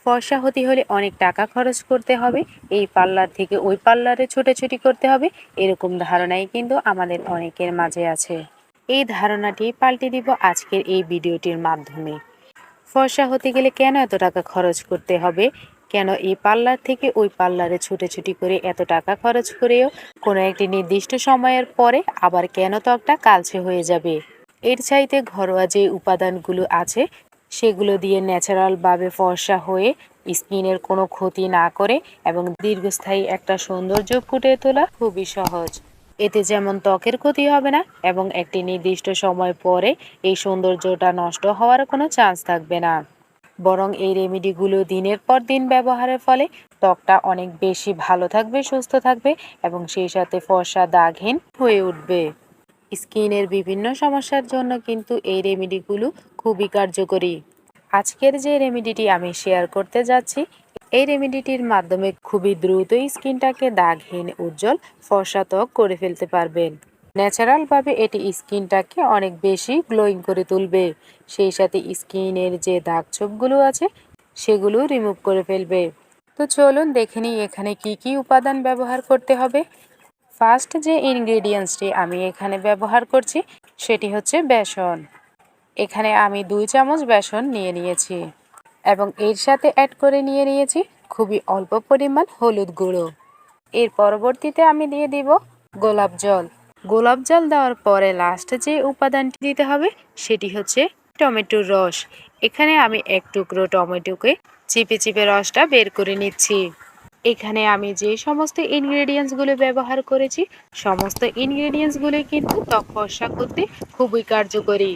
ফর্সা হতে হলে অনেক টাকা খরচ করতে হবে, এই পার্লার থেকে ওই পার্লারে ছোটাছুটি করতে হবে, এরকম ধারণাই কিন্তু আমাদের অনেকের মাঝে আছে। এই ধারণাটি পাল্টে দিব আজকের এই ভিডিওটির মাধ্যমে। ফর্সা হতে গেলে কেন এত টাকা খরচ করতে হবে, কেন এই পার্লার থেকে ওই পার্লারে ছুটাছুটি করে এত টাকা খরচ করেও কোনো একটি নির্দিষ্ট সময়ের পরে আবার কেন ত্বকটা কালচে হয়ে যাবে। এর চাইতে ঘরোয়া যে উপাদানগুলো আছে সেগুলো দিয়ে ন্যাচারালভাবে ফর্সা হয়ে স্কিনের কোনো ক্ষতি না করে এবং দীর্ঘস্থায়ী একটা সৌন্দর্য ফুটে তোলা খুবই সহজ। এতে যেমন ত্বকের ক্ষতি হবে না এবং একটি নির্দিষ্ট সময় পরে এই সৌন্দর্যটা নষ্ট হওয়ার কোনো চান্স থাকবে না। বরং এই রেমেডিগুলো দিনের পর দিন ব্যবহারের ফলে ত্বকটা অনেক বেশি ভালো থাকবে, সুস্থ থাকবে এবং সেই সাথে ফর্সা দাগহীন হয়ে উঠবে। স্কিনের বিভিন্ন সমস্যার জন্য কিন্তু এই রেমেডিগুলো খুবই কার্যকরী। আজকের যে রেমেডিটি আমি শেয়ার করতে যাচ্ছি, এই রেমেডিটির মাধ্যমে খুবই দ্রুত স্কিনটাকে দাগহীন, উজ্জ্বল, ফর্সা ত্বক করে ফেলতে পারবেন। ন্যাচারালভাবে এটি স্কিনটাকে অনেক বেশি গ্লোয়িং করে তুলবে, সেই সাথে স্কিনের যে দাগ ছোপগুলো আছে সেগুলো রিমুভ করে ফেলবে। তো চলুন দেখে নিই এখানে কি কি উপাদান ব্যবহার করতে হবে। ফার্স্ট যে ইনগ্রেডিয়েন্টসটি আমি এখানে ব্যবহার করছি সেটি হচ্ছে বেসন। এখানে আমি 2 চামচ বেসন নিয়ে নিয়েছি এবং এর সাথে অ্যাড করে নিয়েছি খুবই অল্প পরিমাণ হলুদ গুঁড়ো। এর পরবর্তীতে আমি দিয়ে দিব গোলাপ জল। গোলাপ জল দেওয়ার পরে লাস্ট যে উপাদানটি দিতে হবে সেটি হচ্ছে টমেটোর রস। এখানে আমি 1 টুকরো টমেটোকে চিপে চিপে রসটা বের করে নিচ্ছি। এখানে আমি যে সমস্ত ইনগ্রেডিয়েন্টসগুলো ব্যবহার করেছি সমস্ত ইনগ্রেডিয়েন্টসগুলো কিন্তু ত্বক ফর্সা করতে খুবই কার্যকরী।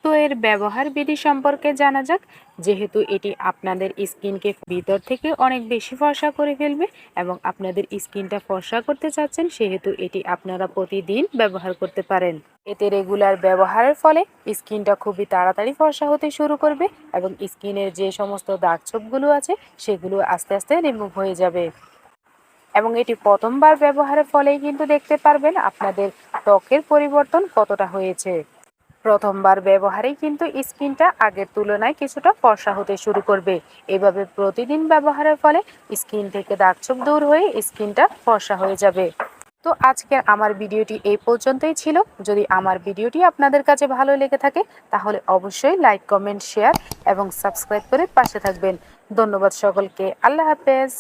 তো এর ব্যবহার বিধি সম্পর্কে জানা যাক। যেহেতু এটি আপনাদের স্কিনকে ভিতর থেকে অনেক বেশি ফর্সা করে ফেলবে এবং আপনাদের স্কিনটা ফর্সা করতে চাচ্ছেন, সেহেতু এটি আপনারা প্রতিদিন ব্যবহার করতে পারেন। এতে রেগুলার ব্যবহারের ফলে স্কিনটা খুবই তাড়াতাড়ি ফর্সা হতে শুরু করবে এবং স্কিনের যে সমস্ত দাগ ছোপগুলো আছে সেগুলো আস্তে আস্তে রিমুভ হয়ে যাবে এবং এটি প্রথমবার ব্যবহারের ফলেই কিন্তু দেখতে পারবেন আপনাদের ত্বকের পরিবর্তন কতটা হয়েছে। প্রথমবার ব্যবহারেই কিন্তু স্কিনটা আগের তুলনায় কিছুটা ফর্সা হতে শুরু করবে। এভাবে প্রতিদিন ব্যবহারের ফলে স্কিন থেকে দাগছোপ দূর হয়ে স্কিনটা ফর্সা হয়ে যাবে। তো আজকের আমার ভিডিওটি এই পর্যন্তই ছিল। যদি আমার ভিডিওটি আপনাদের কাছে ভালো লেগে থাকে তাহলে অবশ্যই লাইক, কমেন্ট, শেয়ার এবং সাবস্ক্রাইব করে পাশে থাকবেন। ধন্যবাদ সকলকে। আল্লাহ হাফেজ।